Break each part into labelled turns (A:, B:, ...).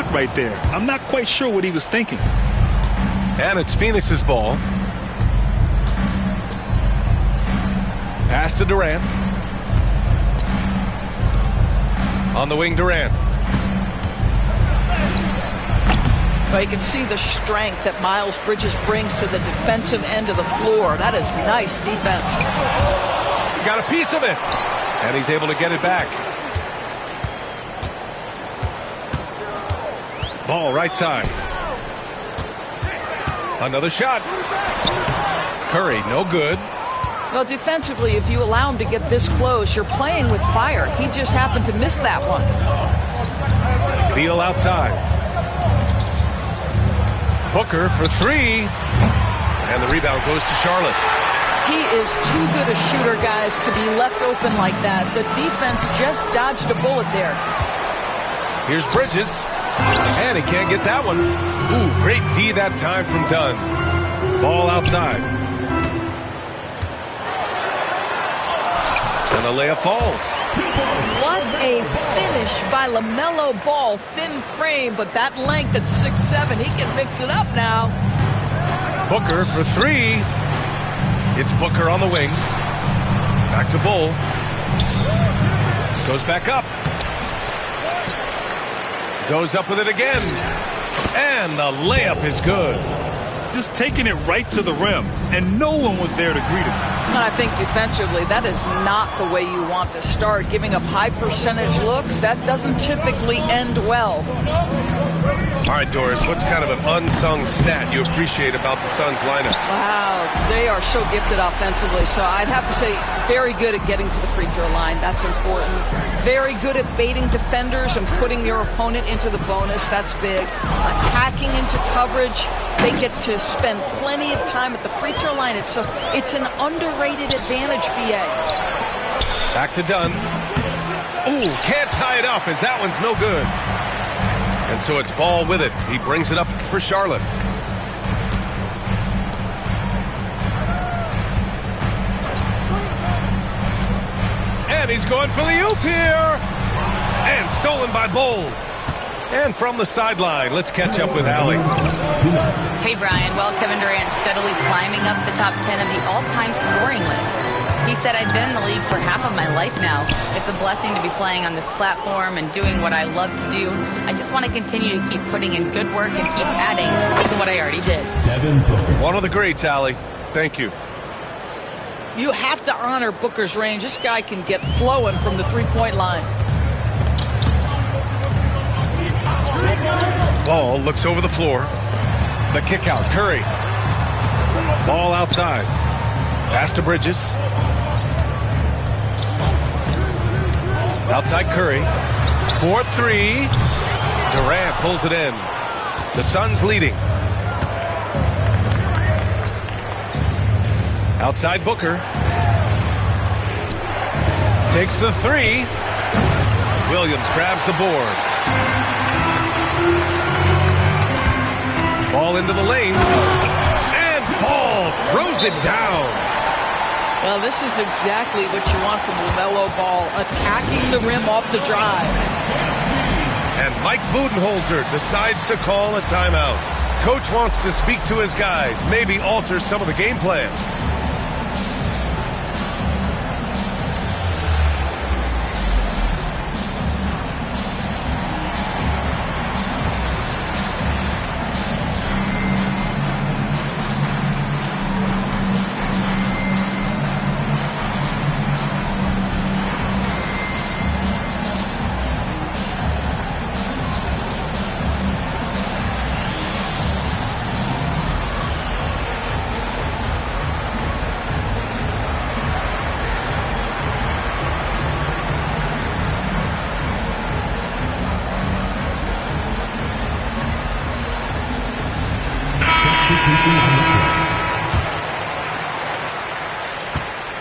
A: mistake right there. I'm not quite sure what he was thinking.
B: And it's Phoenix's ball. Pass to Durant. On the wing, Durant.
C: Well, you can see the strength that Miles Bridges brings to the defensive end of the floor. That is nice defense.
B: He got a piece of it. And he's able to get it back. Ball right side. Another shot. Curry, no good.
C: Well, defensively, if you allow him to get this close, you're playing with fire. He just happened to miss that one.
B: Beal outside. Booker for three. And the rebound goes to Charlotte.
C: He is too good a shooter, guys, to be left open like that. The defense just dodged a bullet there.
B: Here's Bridges. And he can't get that one. Ooh, great D that time from Dunn. Ball outside. And the layup falls.
C: What a finish by LaMelo Ball. Thin frame, but that length at 6'7", he can mix it up now.
B: Booker for three. It's Booker on the wing. Back to Bull. Goes back up. Goes up with it again. And the layup is good.
A: Just taking it right to the rim, and no one was there to greet him.
C: And I think defensively, that is not the way you want to start. Giving up high percentage looks, that doesn't typically end well.
B: All right, Doris, what's kind of an unsung stat you appreciate about the Suns lineup?
C: Wow, they are so gifted offensively. So I'd have to say very good at getting to the free throw line. That's important. Very good at baiting defenders and putting your opponent into the bonus. That's big. Attacking into coverage. They get to spend plenty of time at the free throw line. It's an underrated advantage, BA.
B: Back to Dunn. Ooh, can't tie it up as that one's no good. And so it's Ball with it. He brings it up for Charlotte. And he's going for the oop here. And stolen by Bull. And from the sideline, let's catch up with Allie.
D: Hey, Brian. Well, Kevin Durant steadily climbing up the top 10 of the all-time scoring list. He said, I've been in the league for half of my life now. It's a blessing to be playing on this platform and doing what I love to do. I just want to continue to keep putting in good work and keep adding to what I already did.
B: One of the greats, Allie. Thank you.
C: You have to honor Booker's range. This guy can get flowing from the three-point line.
B: Ball looks over the floor. The kick out. Curry. Ball outside. Pass to Bridges. Outside Curry. 4-3. Durant pulls it in. The Suns leading. Outside Booker. Takes the three. Williams grabs the board. Ball into the lane. And Ball throws it down.
C: Well, this is exactly what you want from LaMelo Ball, attacking the rim off the drive.
B: And Mike Budenholzer decides to call a timeout. Coach wants to speak to his guys, maybe alter some of the game plan.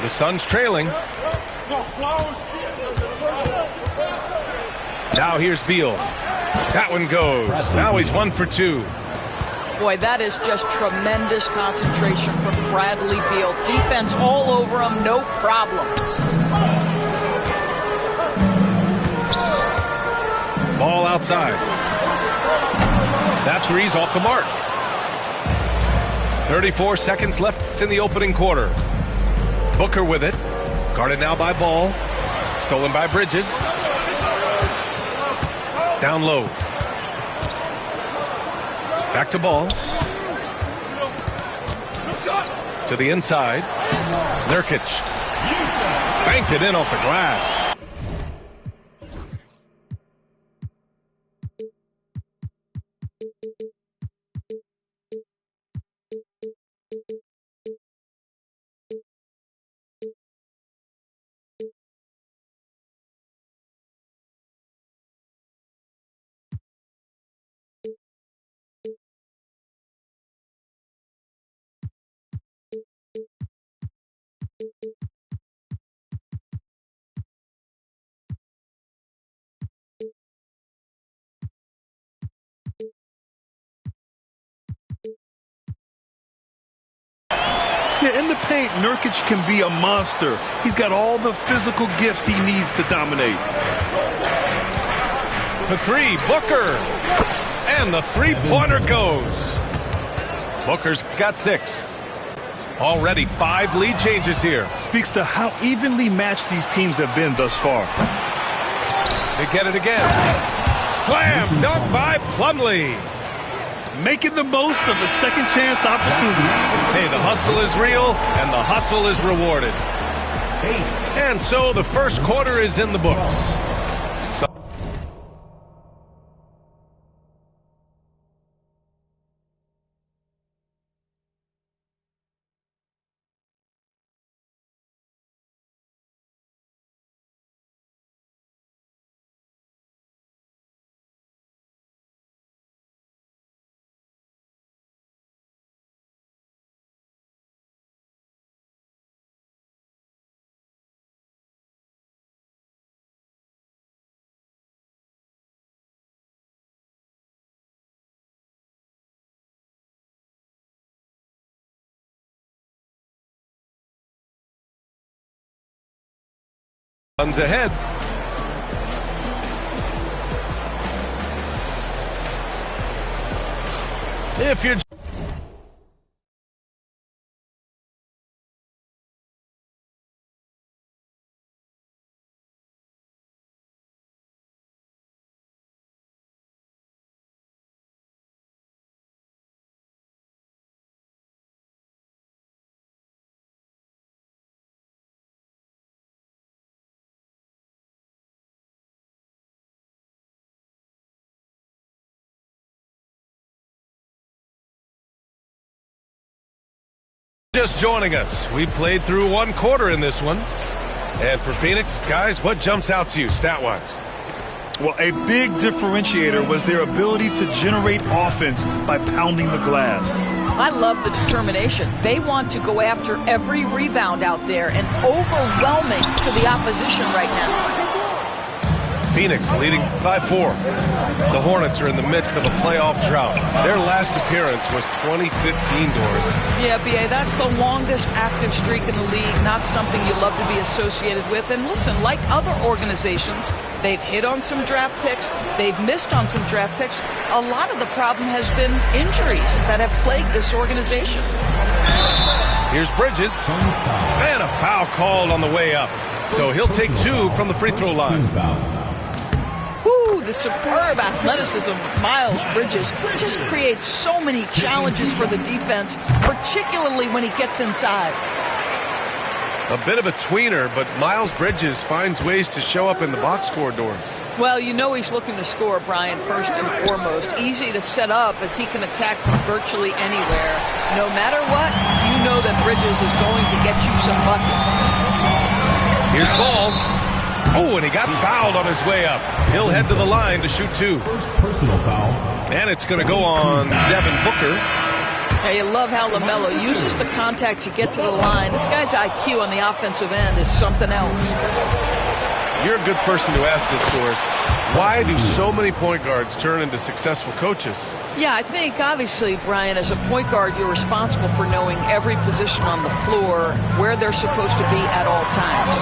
B: The Suns trailing. Now here's Beal. That one goes. Now he's 1 for 2.
C: Boy, that is just tremendous concentration from Bradley Beal. Defense all over him, no problem.
B: Ball outside. That three's off the mark. 34 seconds left in the opening quarter. Booker with it. Guarded now by Ball. Stolen by Bridges. Down low. Back to Ball. To the inside. Nurkic. Banked it in off the glass.
A: Yeah, in the paint, Nurkic can be a monster. He's got all the physical gifts he needs to dominate.
B: For three, Booker. And the three-pointer goes. Booker's got 6. Already 5 lead changes here.
A: Speaks to how evenly matched these teams have been thus far.
B: They get it again. Slam dunk by Plumlee.
A: Making the most of the second chance opportunity.
B: Hey, the hustle is real, and the hustle is rewarded. And so the first quarter is in the books. Runs ahead. If you're just joining us, we played through one quarter in this one. And for Phoenix, guys, what jumps out to you stat-wise?
A: Well, a big differentiator was their ability to generate offense by pounding the glass.
C: I love the determination. They want to go after every rebound out there and overwhelming to the opposition right now.
B: Phoenix leading by 4. The Hornets are in the midst of a playoff drought. Their last appearance was 2015, Doris.
C: Yeah, B.A., that's the longest active streak in the league, not something you love to be associated with. And listen, like other organizations, they've hit on some draft picks, they've missed on some draft picks. A lot of the problem has been injuries that have plagued this organization.
B: Here's Bridges, and a foul called on the way up. So he'll take 2 from the free throw line.
C: The superb athleticism of Miles Bridges just creates so many challenges for the defense, particularly when he gets inside.
B: A bit of a tweener, but Miles Bridges finds ways to show up in the box score, Doris.
C: Well, you know he's looking to score, Brian, first and foremost. Easy to set up as he can attack from virtually anywhere. No matter what, you know that Bridges is going to get you some buckets.
B: Here's Ball. Oh, and he got fouled on his way up. He'll head to the line to shoot 2.
E: First personal foul.
B: And it's going to go on Devin Booker.
C: Hey, you love how LaMelo uses the contact to get to the line. This guy's IQ on the offensive end is something else.
B: You're a good person to ask this, Doris. Why do so many point guards turn into successful coaches?
C: Yeah, I think, obviously, Brian, as a point guard, you're responsible for knowing every position on the floor, where they're supposed to be at all times.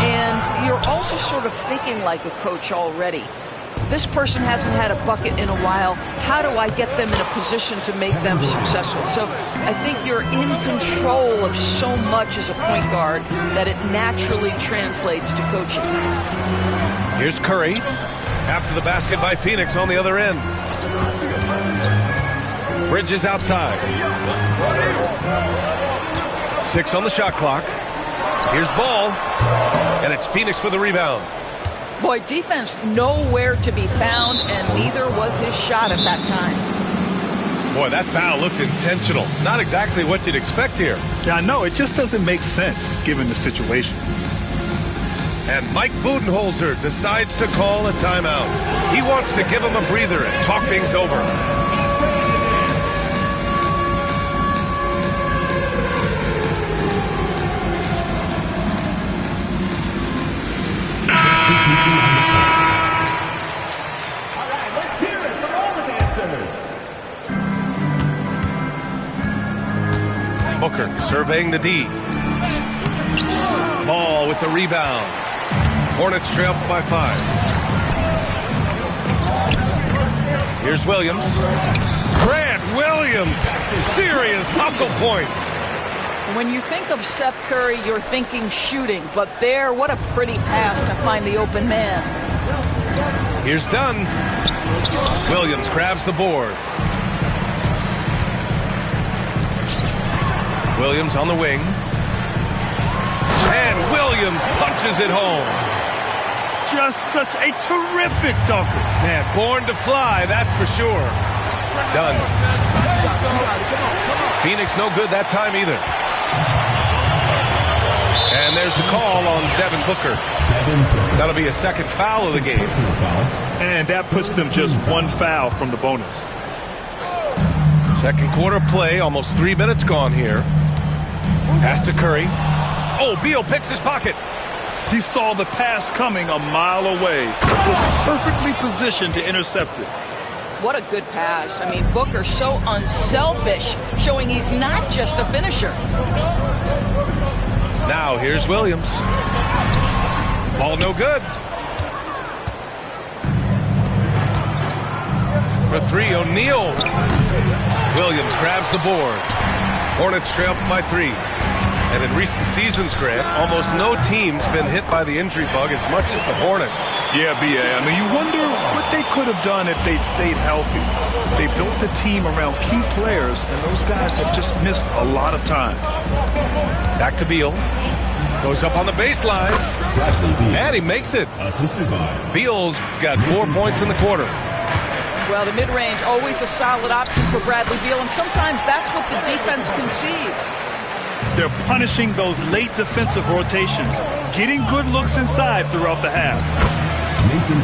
C: And you're also sort of thinking like a coach already. this person hasn't had a bucket in a while. How do I get them in a position to make them successful? So I think you're in control of so much as a point guard that it naturally translates to coaching.
B: Here's Curry. After the basket by Phoenix on the other end. Bridges outside. 6 on the shot clock. Here's Ball. And it's Phoenix with the rebound.
C: Boy, defense nowhere to be found, and neither was his shot at that time.
B: Boy, that foul looked intentional. Not exactly what you'd expect here.
A: Yeah, I know. It just doesn't make sense given the situation.
B: And Mike Budenholzer decides to call a timeout. He wants to give him a breather and talk things over.
E: All right, let's hear it from all the dancers.
B: Booker surveying the D. Ball with the rebound. Hornets trail by 5. Here's Williams. Grant Williams. Serious hustle points.
C: When you think of Seth Curry, you're thinking shooting. But there, what a pretty pass to find the open man.
B: Here's Dunn. Williams grabs the board. Williams on the wing. And Williams punches it home.
A: Just such a terrific dunker.
B: Man, born to fly, that's for sure. Done. Phoenix no good that time either. And there's the call on Devin Booker. That'll be a second foul of the game.
A: And that puts them just one foul from the bonus.
B: Second quarter play, almost 3 minutes gone here. Pass to Curry. Oh, Beal picks his pocket.
A: He saw the pass coming a mile away. Was perfectly positioned to intercept it.
C: What a good pass. I mean, Booker so unselfish, showing he's not just a finisher.
B: Now here's Williams. Ball no good. For 3, O'Neal. Williams grabs the board. Hornets trail by 3. And in recent seasons, Grant, almost no team's been hit by the injury bug as much as the Hornets.
A: Yeah, B.A. I mean, you wonder what they could have done if they'd stayed healthy. They built the team around key players, and those guys have just missed a lot of time.
B: Back to Beal. Goes up on the baseline. And he makes it. Beal's got 4 points in the quarter.
C: Well, the mid-range, always a solid option for Bradley Beal, and sometimes that's what the defense concedes.
A: They're punishing those late defensive rotations, getting good looks inside throughout the half.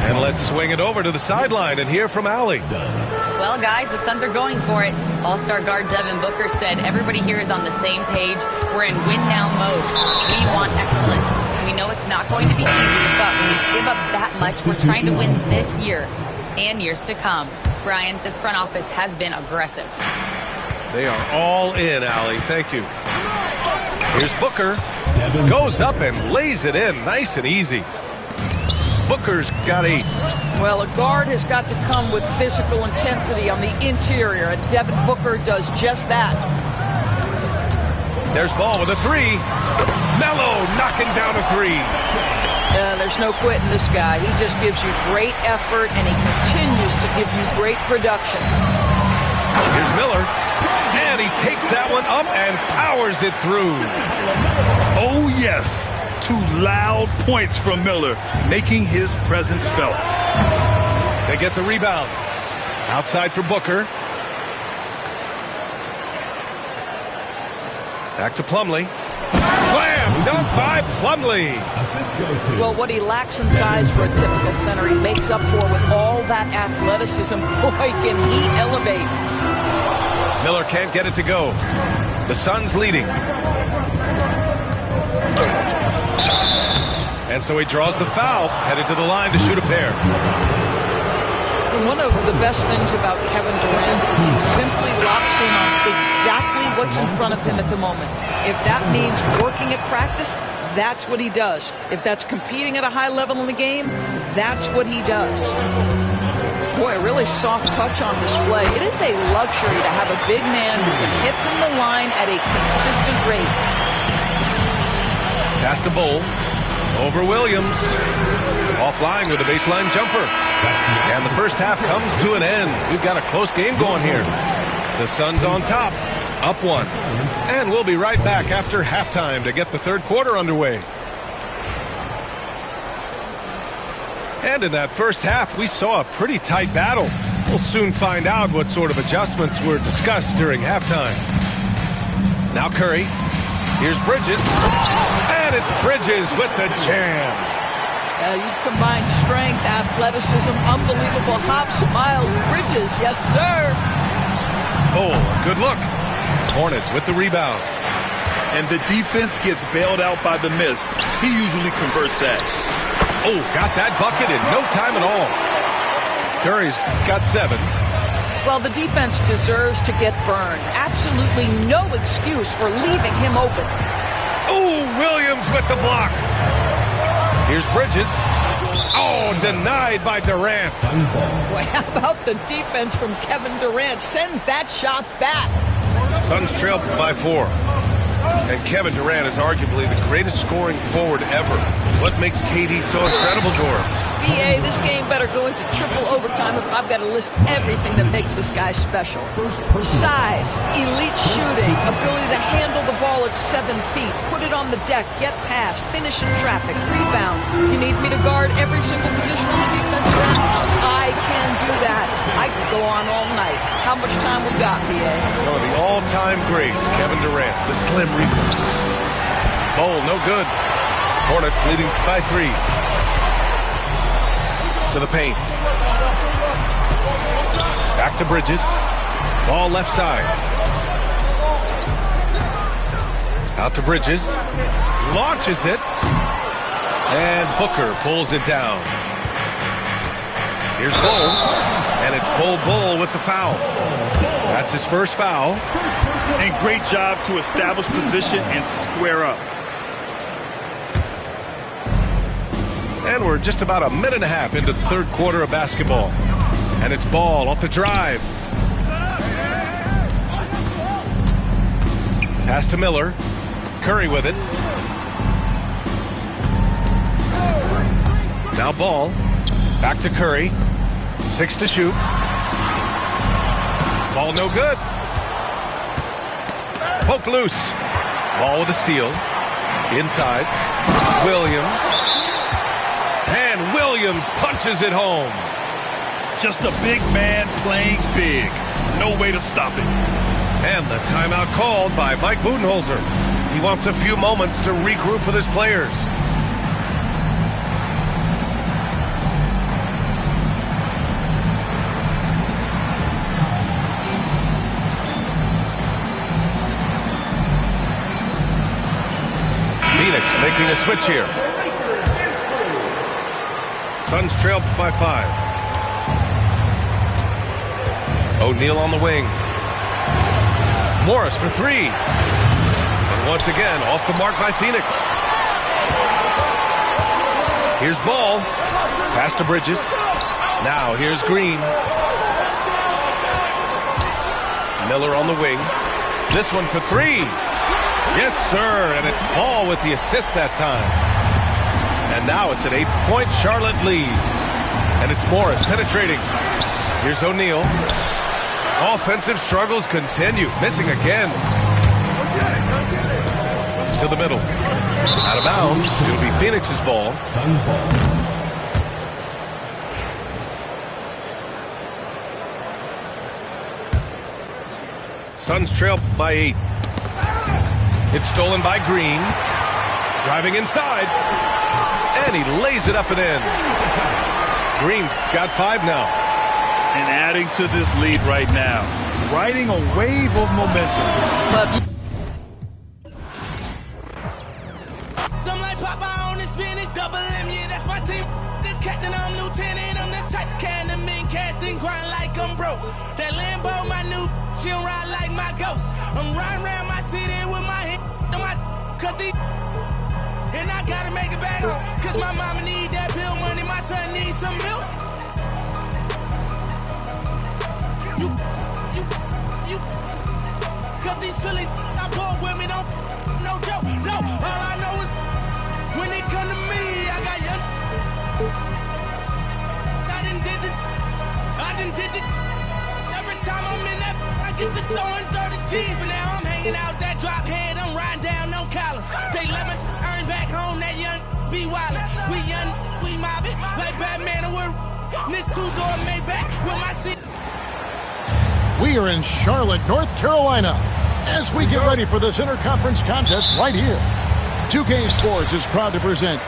B: And let's swing it over to the sideline and hear from Allie.
D: Well, guys, the Suns are going for it. All-star guard Devin Booker said everybody here is on the same page. We're in win-now mode. We want excellence. We know it's not going to be easy, but when we give up that much, we're trying to win this year and years to come. Brian, this front office has been aggressive.
B: They are all in, Allie. Thank you. Here's Booker. Goes up and lays it in. Nice and easy. Booker's got 8.
C: Well, a guard has got to come with physical intensity on the interior, and Devin Booker does just that.
B: There's Ball with a 3. Melo knocking down a 3.
C: There's no quitting this guy. He just gives you great effort, and he continues to give you great production.
B: Here's Miller. And he takes that one up and powers it through.
A: Oh, yes. 2 loud points from Miller, making his presence felt.
B: They get the rebound. Outside for Booker. Back to Plumlee. Slam! Dunk by Plumlee.
C: Well, what he lacks in size for a typical center, he makes up for with all that athleticism. Boy, can he elevate.
B: Miller can't get it to go. The Suns leading. And so he draws the foul, headed to the line to shoot a pair.
C: One of the best things about Kevin Durant is he simply locks in on exactly what's in front of him at the moment. If that means working at practice, that's what he does. If that's competing at a high level in the game, that's what he does. Boy, a really soft touch on display. It is a luxury to have a big man who can hit from the line at a consistent rate.
B: Pass to Bull. Over Williams. Offline with a baseline jumper. And the first half comes to an end. We've got a close game going here. The Suns on top. Up one. And we'll be right back after halftime to get the third quarter underway. And in that first half, we saw a pretty tight battle. We'll soon find out what sort of adjustments were discussed during halftime. Now Curry. Here's Bridges. And it's Bridges with the jam.
C: You combine strength, athleticism, unbelievable hops. Miles Bridges, yes, sir.
B: Oh, good look. Hornets with the rebound.
A: And the defense gets bailed out by the miss. He usually converts that.
B: Oh, got that bucket in no time at all. Curry's got 7.
C: Well, the defense deserves to get burned. Absolutely no excuse for leaving him open.
B: Oh, Williams with the block. Here's Bridges. Oh, denied by Durant.
C: Boy, how about the defense from Kevin Durant? Sends that shot back.
B: Suns trail by 4. And Kevin Durant is arguably the greatest scoring forward ever. What makes KD so incredible, Doris?
C: BA, this game better go into triple overtime if I've got to list everything that makes this guy special. Size, elite shooting, ability to handle the ball at 7 feet, put it on the deck, get past, finish in traffic, rebound. You need me to guard every single position on the defensive end? I can do that. I could go on all night. How much time we got, BA?
B: One of the all-time greats, Kevin Durant, the Slim Reaper. Bowl, no good. Hornets leading by 3. To the paint. Back to Bridges. Ball left side. Out to Bridges. Launches it. And Booker pulls it down. Here's Bull. And it's Bull with the foul. That's his first foul.
A: And great job to establish position and square up.
B: And we're just about a minute and a half into the third quarter of basketball. And it's Ball off the drive. Pass to Miller. Curry with it. Now Ball. Back to Curry. 6 to shoot. Ball no good. Poke loose. Ball with a steal. Inside. Williams. And Williams punches it home.
A: Just a big man playing big. No way to stop it.
B: And the timeout called by Mike Budenholzer. He wants a few moments to regroup with his players. Phoenix making a switch here. Suns trail by 5. O'Neal on the wing. Morris for 3. And once again, off the mark by Phoenix. Here's Ball. Pass to Bridges. Now here's Green. Miller on the wing. This one for 3. Yes, sir. And it's Ball with the assist that time. And now it's an 8-point Charlotte lead. And it's Morris penetrating. Here's O'Neal. Offensive struggles continue. Missing again. To the middle. Out of bounds. It'll be Phoenix's ball.
F: Suns ball.
B: Suns trail by 8. It's stolen by Green. Driving inside. And he lays it up and in. Green's got 5 now.
A: And adding to this lead right now. Riding a wave of momentum.
G: Some like Popeye on the spinach, double M, yeah, that's my team. The captain, I'm lieutenant, I'm the type of can the mean cast and grind like I'm broke. That Lambo, my new, she'll ride like my ghost. I'm riding around my city with my head on my cut the. And I gotta make it back home, cause my mama need that bill money, my son needs some milk. cause these Philly I pull with me, don't no joke. No, all I know is when they come to me, I got young. I done did it. Every time I'm in that, I get to throwing 30 G's, but now I'm hanging out that drop head, I'm riding down no collar. They let me earn back home, that young be wildin'. We young, we mobbin', like Batman and we're this two-door Maybach with my seat.
F: We are in Charlotte, North Carolina, as we get ready for this interconference contest right here. 2K Sports is proud to present